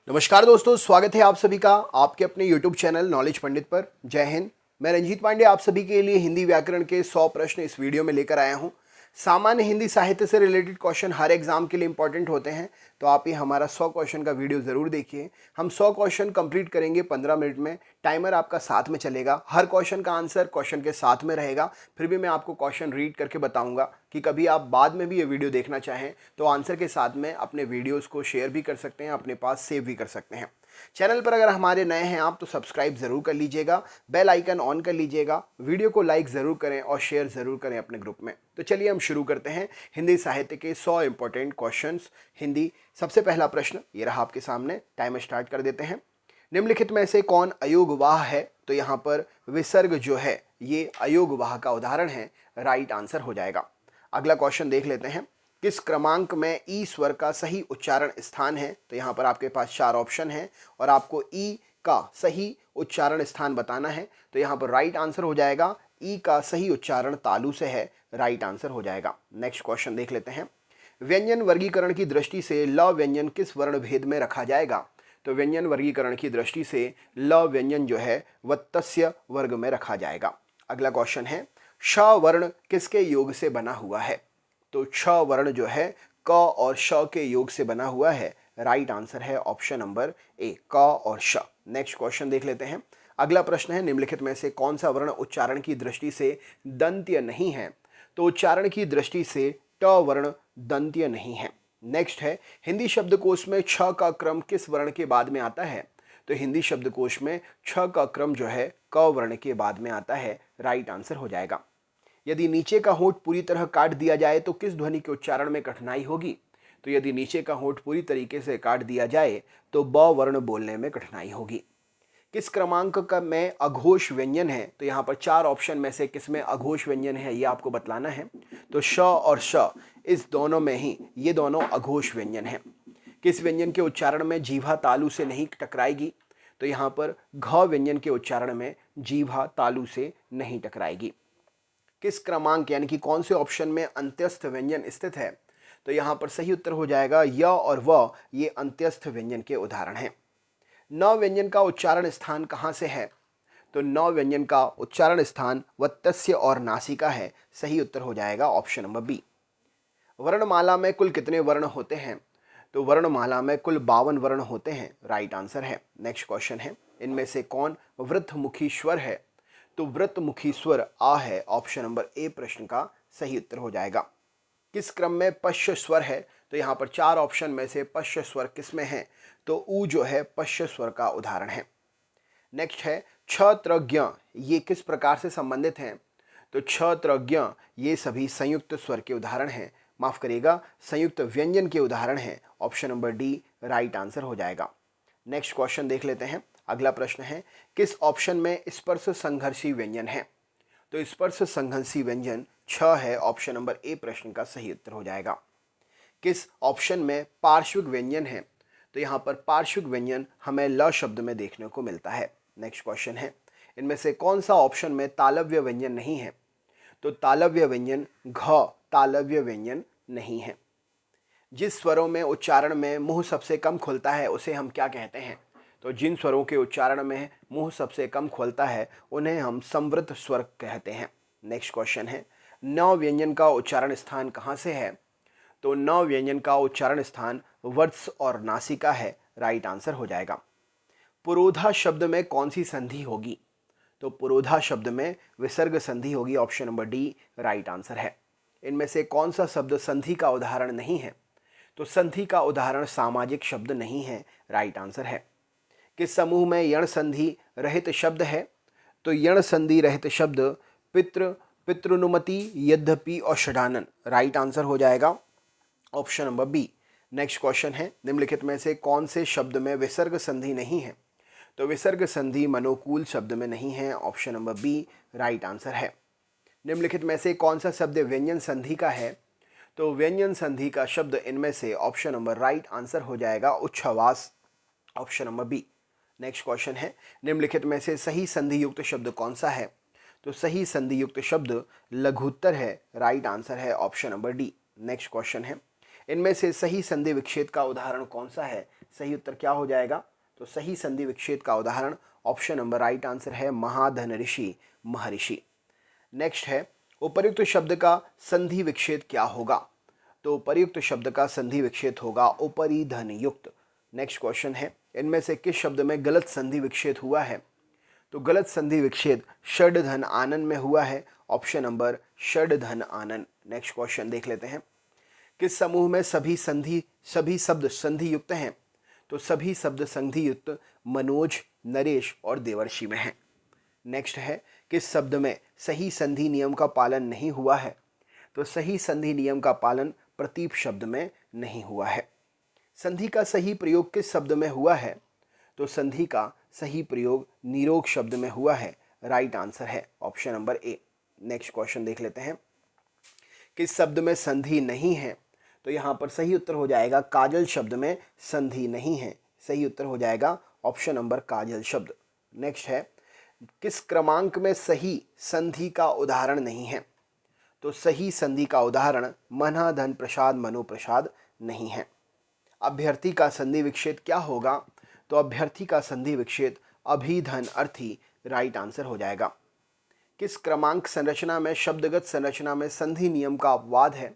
नमस्कार दोस्तों, स्वागत है आप सभी का आपके अपने YouTube चैनल नॉलेज पंडित पर। जय हिंद। मैं रंजीत पांडे आप सभी के लिए हिंदी व्याकरण के 100 प्रश्न इस वीडियो में लेकर आया हूं। सामान्य हिंदी साहित्य से रिलेटेड क्वेश्चन हर एग्जाम के लिए इंपॉर्टेंट होते हैं, तो आप ये हमारा 100 क्वेश्चन का वीडियो जरूर देखिए। हम 100 क्वेश्चन कंप्लीट करेंगे 15 मिनट में। टाइमर आपका साथ में चलेगा, हर क्वेश्चन का आंसर क्वेश्चन के साथ में रहेगा। फिर भी मैं आपको क्वेश्चन रीड करके बताऊंगा कि कभी आप बाद में भी ये वीडियो देखना चाहें तो आंसर के साथ में अपने वीडियोस को शेयर भी कर सकते हैं, अपने पास सेव भी कर सकते हैं। चैनल पर अगर हमारे नए हैं आप तो सब्सक्राइब जरूर कर लीजिएगा, बेल आइकन ऑन कर लीजिएगा, वीडियो को लाइक जरूर करें और शेयर जरूर करें अपने ग्रुप में। तो चलिए हम शुरू करते हैं हिंदी साहित्य के 100 इंपॉर्टेंट क्वेश्चंस। हिंदी सबसे पहला प्रश्न ये रहा आपके सामने। टाइमर स्टार्ट कर देते हैं। निम्नलिखित में से कौन अयोगवाह है? तो यहाँ पर विसर्ग जो है ये अयोगवाह का उदाहरण है, राइट आंसर हो जाएगा। अगला क्वेश्चन देख लेते हैं। किस क्रमांक में ई स्वर का सही उच्चारण स्थान है? तो यहाँ पर आपके पास 4 ऑप्शन हैं और आपको ई का सही उच्चारण स्थान बताना है। तो यहाँ पर राइट आंसर हो जाएगा ई का सही उच्चारण तालु से है, राइट आंसर हो जाएगा। नेक्स्ट क्वेश्चन देख लेते हैं। व्यंजन वर्गीकरण की दृष्टि से ल व्यंजन किस वर्ण भेद में रखा जाएगा? तो व्यंजन वर्गीकरण की दृष्टि से ल व्यंजन जो है वह तस्य वर्ग में रखा जाएगा। अगला क्वेश्चन है, श वर्ण किसके योग से बना हुआ है? तो छ वर्ण जो है क और श के योग से बना हुआ है, राइट आंसर है ऑप्शन नंबर ए, क और श। नेक्स्ट क्वेश्चन देख लेते हैं। अगला प्रश्न है, निम्नलिखित में से कौन सा वर्ण उच्चारण की दृष्टि से दंत्य नहीं है? तो उच्चारण की दृष्टि से ट वर्ण दंत्य नहीं है। नेक्स्ट है, हिंदी शब्दकोश में छ का क्रम किस वर्ण के बाद में आता है? तो हिंदी शब्दकोश में छ का क्रम जो है क वर्ण के बाद में आता है, राइट आंसर हो जाएगा। यदि नीचे का होंठ पूरी तरह काट दिया जाए तो किस ध्वनि के उच्चारण में कठिनाई होगी? तो यदि नीचे का होंठ पूरी तरीके से काट दिया जाए तो ब वर्ण बोलने में कठिनाई होगी। किस क्रमांक का में अघोष व्यंजन है? तो यहाँ पर 4 ऑप्शन में से किस में अघोष व्यंजन है ये आपको बतलाना है। तो श और श इस दोनों में ही ये दोनों अघोष व्यंजन हैं। किस व्यंजन के उच्चारण में जीभा तालु से नहीं टकराएगी? तो यहाँ पर घ व्यंजन के उच्चारण में जीभा तालु से नहीं टकराएगी। किस क्रमांक यानी कि कौन से ऑप्शन में अंत्यस्थ व्यंजन स्थित है? तो यहाँ पर सही उत्तर हो जाएगा य और व, ये अंत्यस्थ व्यंजन के उदाहरण हैं। न व्यंजन का उच्चारण स्थान कहाँ से है? तो न व्यंजन का उच्चारण स्थान वत्तस्य और नासिका है, सही उत्तर हो जाएगा ऑप्शन नंबर बी। वर्णमाला में कुल कितने वर्ण होते हैं? तो वर्णमाला में कुल 52 वर्ण होते हैं, राइट आंसर है। नेक्स्ट क्वेश्चन है, इनमें से कौन वृद्धमुखी स्वर है? तो वृत्तमुखी स्वर आ है, ऑप्शन नंबर ए प्रश्न का सही उत्तर हो जाएगा। किस क्रम में पश्य स्वर है? तो यहाँ पर 4 ऑप्शन में से पश्य स्वर किस में है? तो ऊ जो है पश्य स्वर का उदाहरण है। नेक्स्ट है, छ त्र ज्ञ ये किस प्रकार से संबंधित हैं? तो छ त्र ज्ञ ये सभी संयुक्त स्वर के उदाहरण हैं, माफ करिएगा संयुक्त व्यंजन के उदाहरण हैं, option number D right answer हो जाएगा। नेक्स्ट क्वेश्चन देख लेते हैं। अगला प्रश्न है, किस ऑप्शन में स्पर्श संघर्षी व्यंजन है? तो स्पर्श संघर्षी व्यंजन छ है, ऑप्शन नंबर ए प्रश्न का सही उत्तर हो जाएगा। किस ऑप्शन में पार्श्विक व्यंजन है? तो यहाँ पर पार्श्विक व्यंजन हमें ल शब्द में देखने को मिलता है। नेक्स्ट क्वेश्चन है, इनमें से कौन सा ऑप्शन में तालव्य व्यंजन नहीं है? तो तालव्य व्यंजन घ तालव्य व्यंजन नहीं है। जिस स्वरों में उच्चारण में मुंह सबसे कम खुलता है उसे हम क्या कहते हैं? तो जिन स्वरों के उच्चारण में मुंह सबसे कम खुलता है उन्हें हम संवृत स्वर कहते हैं। नेक्स्ट क्वेश्चन है, न व्यंजन का उच्चारण स्थान कहाँ से है? तो न व्यंजन का उच्चारण स्थान वत्स और नासिका है, राइट आंसर हो जाएगा। पुरोधा शब्द में कौन सी संधि होगी? तो पुरोधा शब्द में विसर्ग संधि होगी, option number D right answer है। इनमें से कौन सा शब्द संधि का उदाहरण नहीं है? तो संधि का उदाहरण सामाजिक शब्द नहीं है, राइट आंसर है। किस समूह में यण संधि रहित शब्द है? तो यण संधि रहित शब्द पितृ, पितृनुमति, यद्यपि और षडानन, राइट आंसर हो जाएगा option number B. Next question है, निम्नलिखित में से कौन से शब्द में विसर्ग संधि नहीं है? तो विसर्ग संधि मनोकूल शब्द में नहीं है, option number B right answer है। निम्नलिखित में से कौन सा शब्द व्यंजन संधि का है? तो व्यंजन संधि का शब्द इनमें से ऑप्शन नंबर राइट आंसर हो जाएगा उच्छ्वास, option number B. Next question है, निम्नलिखित में से सही संधि युक्त शब्द कौन सा है? तो सही संधि युक्त शब्द लघुत्तर है, राइट आंसर है option number D. Next question है, इनमें से सही संधि विच्छेद का उदाहरण कौन सा है? सही उत्तर क्या हो जाएगा? तो सही संधि विच्छेद का उदाहरण ऑप्शन नंबर राइट आंसर है महाधन ऋषि, महर्षि। नेक्स्ट है उपर्युक्त शब्द का संधि विच्छेद क्या होगा? तो उपर्युक्त शब्द का संधि विच्छेद होगा उपरि धन युक्त। नेक्स्ट क्वेश्चन है इनमें से किस शब्द में गलत संधि विच्छेद हुआ है? तो गलत संधि विच्छेद षड धन आनन में हुआ है, ऑप्शन नंबर षड धन आनन। नेक्स्ट क्वेश्चन देख लेते हैं। किस समूह में सभी शब्द संधि युक्त हैं? तो सभी शब्द संधि युक्त मनोज, नरेश और देवर्षि में हैं। नेक्स्ट है किस शब्द में सही संधि नियम का पालन नहीं हुआ है? तो सही संधि नियम का पालन प्रतीप शब्द में नहीं हुआ है। संधि का सही प्रयोग किस शब्द में हुआ है? तो संधि का सही प्रयोग निरोग शब्द में हुआ है, राइट आंसर है option number A. Next question देख लेते हैं। किस शब्द में संधि नहीं है? तो यहाँ पर सही उत्तर हो जाएगा काजल शब्द में संधि नहीं है, सही उत्तर हो जाएगा ऑप्शन नंबर काजल शब्द। नेक्स्ट है किस क्रमांक में सही संधि का उदाहरण नहीं है? तो सही संधि का उदाहरण मना धन प्रसाद मनो प्रसाद नहीं है। अभ्यर्थी का संधि विच्छेद क्या होगा? तो अभ्यर्थी का संधि विच्छेद अभिधन अर्थी, राइट आंसर हो जाएगा। किस क्रमांक संरचना में शब्दगत संरचना में संधि नियम का अपवाद है?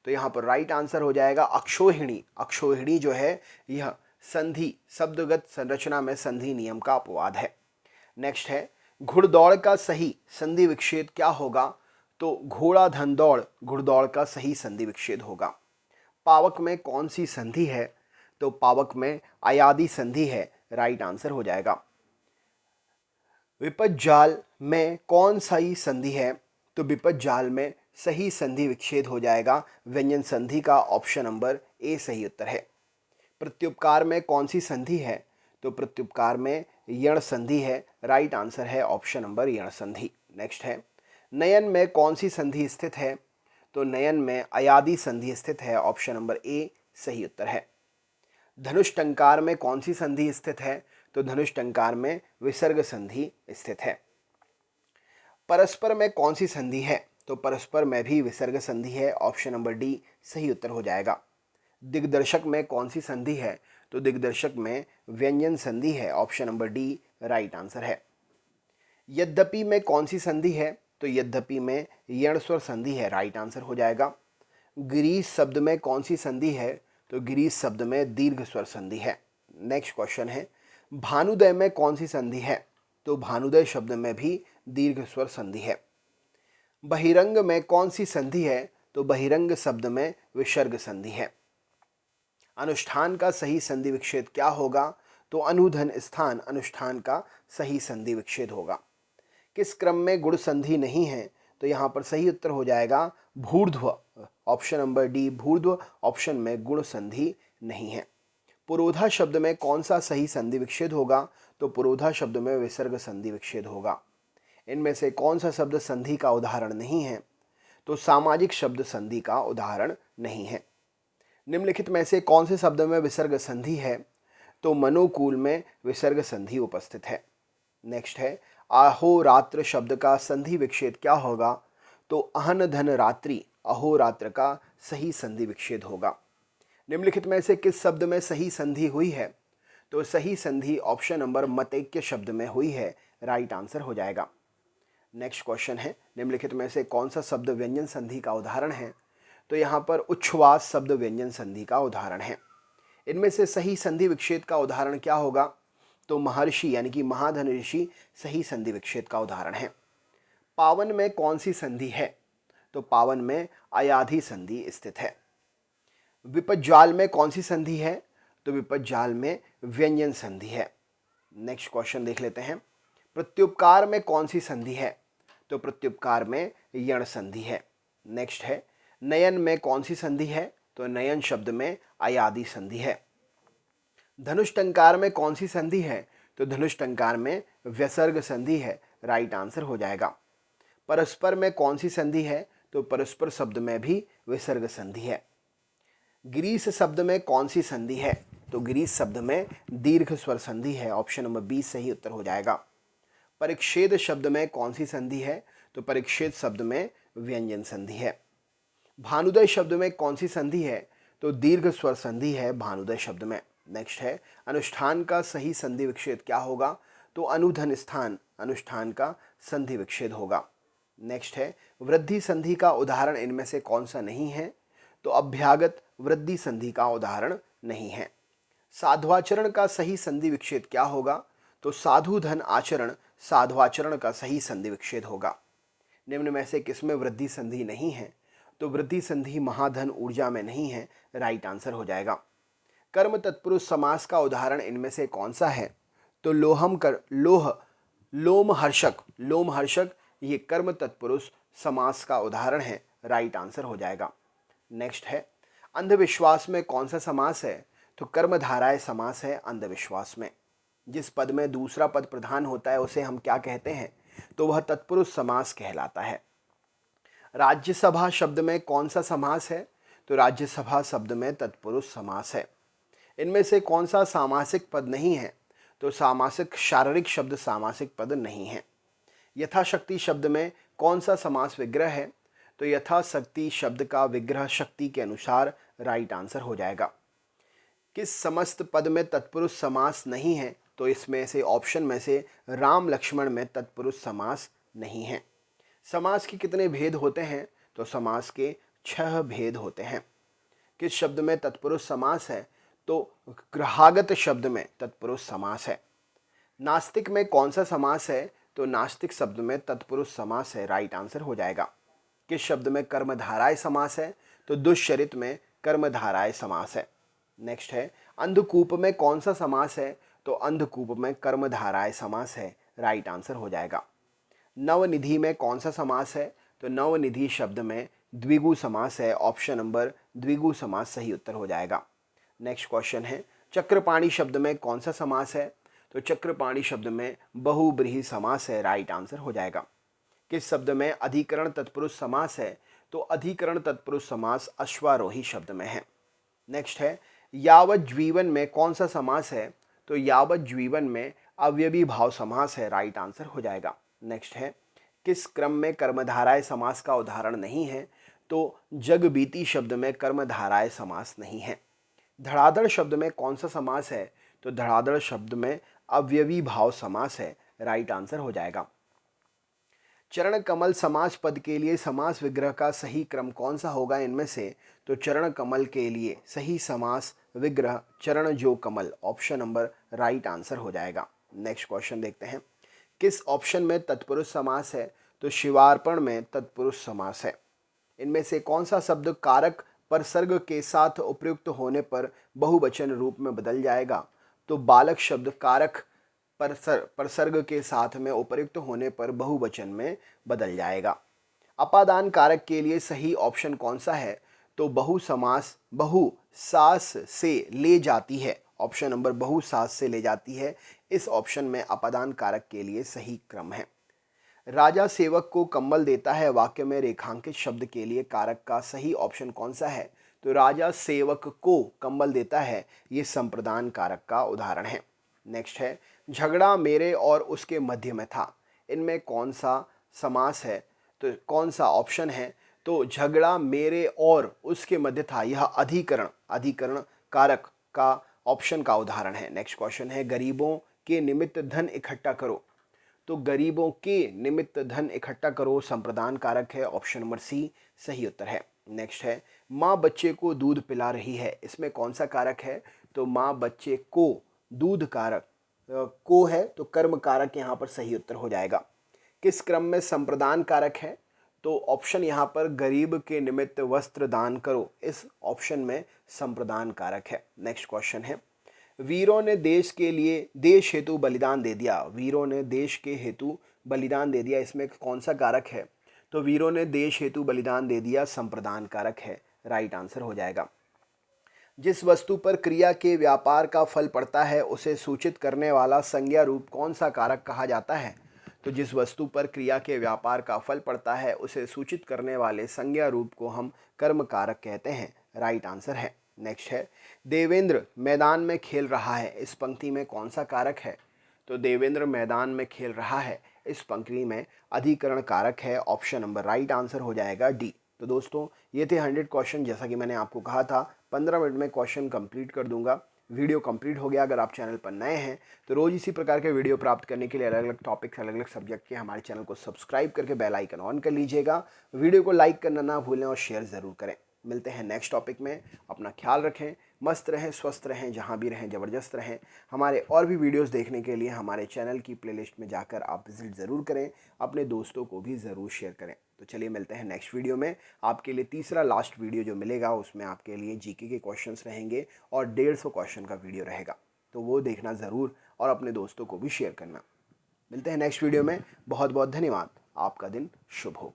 तो यहाँ पर राइट आंसर हो जाएगा अक्षोहिणी। अक्षोहिणी जो है यह संधि शब्दगत संरचना में संधि नियम का अपवाद है। नेक्स्ट है घुड़दौड़ का सही संधि विच्छेद क्या होगा? तो घोड़ा धन दौड़, घुड़दौड़ का सही संधि विच्छेद होगा। पावक में कौन सी संधि है? तो पावक में अयादि संधि है, राइट आंसर हो जाएगा। विपद जाल में कौन सी संधि है? तो विपद जाल में सही संधि विच्छेद हो जाएगा व्यंजन संधि का, ऑप्शन नंबर ए सही उत्तर है। प्रत्युपकार में कौन सी संधि है? तो प्रत्युपकार में यण संधि है, राइट आंसर है ऑप्शन नंबर यण संधि। नेक्स्ट है नयन में कौन सी संधि स्थित है? तो नयन में अयादि संधि स्थित है, ऑप्शन नंबर ए सही उत्तर है। धनुष टंकार में कौन सी संधि स्थित है? तो धनुष टंकार में विसर्ग संधि स्थित है। परस्पर में कौन सी संधि है? तो परस्पर में भी विसर्ग संधि है, ऑप्शन नंबर डी सही उत्तर हो जाएगा। दिग्दर्शक में कौन सी संधि है? तो दिग्दर्शक में व्यंजन संधि है, option number D right answer है। यद्यपि में कौन सी संधि है? तो यद्यपि में यण स्वर संधि है, राइट आंसर हो जाएगा। गिरीश शब्द में कौन सी संधि है? तो गिरीश शब्द में दीर्घ स्वर संधि है। नेक्स्ट क्वेश्चन है भानुदय में कौन सी संधि है? तो भानुदय शब्द में भी दीर्घ स्वर संधि है। बहिरंग में कौन सी संधि है? तो बहिरंग शब्द में विसर्ग संधि है। अनुष्ठान का सही संधि विच्छेद क्या होगा? तो अनुधन स्थान अनुष्ठान का सही संधि विच्छेद होगा। किस क्रम में गुण संधि नहीं है? तो यहाँ पर सही उत्तर हो जाएगा भूर्ध्व, ऑप्शन नंबर डी भूर्ध्व ऑप्शन में गुण संधि नहीं है। पुरोधा शब्द में कौन सा सही संधि विच्छेद होगा? तो पुरोधा शब्द में विसर्ग संधि विच्छेद होगा। इनमें से कौन सा शब्द संधि का उदाहरण नहीं है? तो सामाजिक शब्द संधि का उदाहरण नहीं है। निम्नलिखित में से कौन से शब्द में विसर्ग संधि है? तो मनोकूल में विसर्ग संधि उपस्थित है। नेक्स्ट है अहोरात्र शब्द का संधि विच्छेद क्या होगा? तो अहन धन रात्रि, अहोरात्र का सही संधि विच्छेद होगा। निम्नलिखित में से किस शब्द में सही संधि हुई है? तो सही संधि ऑप्शन नंबर मतैक्य शब्द में हुई है, राइट आंसर हो जाएगा। नेक्स्ट क्वेश्चन है निम्नलिखित में से कौन सा शब्द व्यंजन संधि का उदाहरण है? तो यहाँ पर उच्छ्वास शब्द व्यंजन संधि का उदाहरण है। इनमें से सही संधि विच्छेद का उदाहरण क्या होगा? तो महर्षि यानी कि महाधन ऋषि सही संधि विच्छेद का उदाहरण है। पावन में कौन सी संधि है? तो पावन में अयाधि संधि स्थित है। विपद जाल में कौन सी संधि है? तो विपद जाल में व्यंजन संधि है। नेक्स्ट क्वेश्चन देख लेते हैं। प्रत्युपकार में कौन सी संधि है? तो प्रत्युपकार में यण संधि है। नेक्स्ट है नयन में कौन सी संधि है? तो नयन शब्द में अयादि संधि है। धनुष टंकार में कौन सी संधि है? तो धनुष टंकार में व्यसर्ग संधि है, राइट आंसर हो जाएगा। परस्पर में कौन सी संधि है? तो परस्पर शब्द में भी विसर्ग संधि है। गिरीश शब्द में कौन सी संधि है? तो गिरीश शब्द में दीर्घ स्वर संधि है, ऑप्शन नंबर बी सही उत्तर हो जाएगा। परिच्छेद शब्द में कौन सी संधि है? तो परिच्छेद शब्द में व्यंजन संधि है। भानुदय शब्द में कौन सी संधि है? तो दीर्घ स्वर संधि है भानुदय शब्द में। नेक्स्ट है अनुष्ठान का सही संधि विच्छेद क्या होगा? तो अनुधन स्थान अनुष्ठान का संधि विच्छेद होगा। नेक्स्ट है वृद्धि संधि का उदाहरण इनमें से कौन सा नहीं है? तो अभ्यागत वृद्धि संधि का उदाहरण नहीं है। साध्वाचरण का सही संधि विच्छेद क्या होगा? तो साधु धन आचरण साध्वाचरण का सही संधि विच्छेद होगा। निम्न में से किसमें वृद्धि संधि नहीं है? तो वृद्धि संधि महाधन ऊर्जा में नहीं है, राइट आंसर हो जाएगा। कर्म तत्पुरुष समास का उदाहरण इनमें से कौन सा है? तो लोमहर्षक ये कर्म तत्पुरुष समास का उदाहरण है, राइट आंसर हो जाएगा। नेक्स्ट है अंधविश्वास में कौन सा समास है? तो कर्मधाराय समास है अंधविश्वास में। जिस पद में दूसरा पद प्रधान होता है उसे हम क्या कहते हैं? तो वह तत्पुरुष समास कहलाता है। राज्यसभा शब्द में कौन सा समास है? तो राज्यसभा शब्द में तत्पुरुष समास है। इनमें से कौन सा सामासिक पद नहीं है? तो सामासिक शारीरिक शब्द सामासिक पद नहीं है। यथाशक्ति शब्द में कौन सा समास विग्रह है? तो यथाशक्ति शब्द का विग्रह शक्ति के अनुसार, राइट आंसर हो जाएगा। किस समस्त पद में तत्पुरुष समास नहीं है? तो इसमें से ऑप्शन में से राम लक्ष्मण में तत्पुरुष समास नहीं है। समास के कितने भेद होते हैं? तो समास के 6 भेद होते हैं। किस शब्द में तत्पुरुष समास है? तो ग्रहागत शब्द में तत्पुरुष समास है। नास्तिक में कौन सा समास है? तो नास्तिक शब्द में तत्पुरुष समास है, राइट आंसर हो जाएगा। किस शब्द में कर्मधाराय समास है? तो दुष्चरित में कर्मधाराय समास है। नेक्स्ट है अंधकूप में कौन सा समास है? तो अंधकूप में कर्मधाराय समास है, राइट आंसर हो जाएगा। नवनिधि में कौन सा समास है? तो नवनिधि शब्द में द्विगु समास है, ऑप्शन नंबर द्विगु समास सही उत्तर हो जाएगा। नेक्स्ट क्वेश्चन है चक्रपाणी शब्द में कौन सा समास है? तो चक्रपाणी शब्द में बहुब्रीहि समास है, राइट आंसर हो जाएगा। किस शब्द में अधिकरण तत्पुरुष समास है? तो अधिकरण तत्पुरुष समास अश्वारोही शब्द में है। नेक्स्ट है यावत जीवन में कौन सा समास है? तो यावत जीवन में अवयवी भाव समास है, राइट आंसर हो जाएगा। नेक्स्ट है किस क्रम में कर्मधाराय समास का उदाहरण नहीं है? तो जगबीती शब्द में कर्मधाराय समास नहीं है। धड़ाधड़ शब्द में कौन सा समास है? तो धड़ाधड़ शब्द में अवयवी भाव समास है, राइट आंसर हो जाएगा। चरण कमल समास पद के लिए समास विग्रह का सही क्रम कौन सा होगा इनमें से? तो चरण कमल के लिए सही समास विग्रह चरण जो कमल, ऑप्शन नंबर राइट आंसर हो जाएगा। नेक्स्ट क्वेश्चन देखते हैं किस ऑप्शन में तत्पुरुष समास है? तो शिवार्पण में तत्पुरुष समास है। इनमें से कौन सा शब्द कारक परसर्ग के साथ उपयुक्त होने पर बहुवचन रूप में बदल जाएगा? तो बालक शब्द कारक परसर्ग के साथ में उपयुक्त होने पर बहुवचन में बदल जाएगा। अपादान कारक के लिए सही ऑप्शन कौन सा है? तो बहु समास बहु सास से ले जाती है, ऑप्शन नंबर बहु सास से ले जाती है, इस ऑप्शन में अपादान कारक के लिए सही क्रम है। राजा सेवक को कंबल देता है वाक्य में रेखांकित शब्द के लिए कारक का सही ऑप्शन कौन सा है? तो राजा सेवक को कंबल देता है, ये संप्रदान कारक का उदाहरण है। नेक्स्ट है झगड़ा मेरे और उसके मध्य में था, इनमें कौन सा समास है? तो कौन सा ऑप्शन है? तो झगड़ा मेरे और उसके मध्य था, यह अधिकरण कारक का ऑप्शन का उदाहरण है। नेक्स्ट क्वेश्चन है गरीबों के निमित्त धन इकट्ठा करो, तो गरीबों के निमित्त धन इकट्ठा करो संप्रदान कारक है, ऑप्शन नंबर सी सही उत्तर है। नेक्स्ट है माँ बच्चे को दूध पिला रही है, इसमें कौन सा कारक है? तो माँ बच्चे को दूध कारक को है, तो कर्म कारक यहाँ पर सही उत्तर हो जाएगा। किस क्रम में संप्रदान कारक है? तो ऑप्शन यहाँ पर गरीब के निमित्त वस्त्र दान करो, इस ऑप्शन में संप्रदान कारक है। नेक्स्ट क्वेश्चन है वीरों ने देश के लिए देश हेतु बलिदान दे दिया, वीरों ने देश के हेतु बलिदान दे दिया, इसमें कौन सा कारक है? तो वीरों ने देश हेतु बलिदान दे दिया संप्रदान कारक है, राइट आंसर हो जाएगा। जिस वस्तु पर क्रिया के व्यापार का फल पड़ता है उसे सूचित करने वाला संज्ञा रूप कौन सा कारक कहा जाता है? तो जिस वस्तु पर क्रिया के व्यापार का फल पड़ता है उसे सूचित करने वाले संज्ञा रूप को हम कर्म कारक कहते हैं, राइट आंसर है। नेक्स्ट है देवेंद्र मैदान में खेल रहा है, इस पंक्ति में कौन सा कारक है? तो देवेंद्र मैदान में खेल रहा है, इस पंक्ति में अधिकरण कारक है, ऑप्शन नंबर राइट आंसर हो जाएगा डी। तो दोस्तों ये थे 100 क्वेश्चन, जैसा कि मैंने आपको कहा था 15 मिनट में क्वेश्चन कंप्लीट कर दूंगा। वीडियो कंप्लीट हो गया। अगर आप चैनल पर नए हैं तो रोज़ इसी प्रकार के वीडियो प्राप्त करने के लिए अलग अलग टॉपिक्स, अलग अलग सब्जेक्ट के हमारे चैनल को सब्सक्राइब करके बेल आइकन ऑन कर लीजिएगा। वीडियो को लाइक करना ना भूलें और शेयर ज़रूर करें। मिलते हैं नेक्स्ट टॉपिक में। अपना ख्याल रखें, मस्त रहें, स्वस्थ रहें, जहाँ भी रहें ज़बरदस्त रहें। हमारे और भी वीडियोस देखने के लिए हमारे चैनल की प्लेलिस्ट में जाकर आप विजिट ज़रूर करें। अपने दोस्तों को भी ज़रूर शेयर करें। तो चलिए मिलते हैं नेक्स्ट वीडियो में। आपके लिए तीसरा लास्ट वीडियो जो मिलेगा उसमें आपके लिए जीके के क्वेश्चंस रहेंगे और 150 क्वेश्चन का वीडियो रहेगा, तो वो देखना ज़रूर और अपने दोस्तों को भी शेयर करना। मिलते हैं नेक्स्ट वीडियो में। बहुत बहुत धन्यवाद। आपका दिन शुभ हो।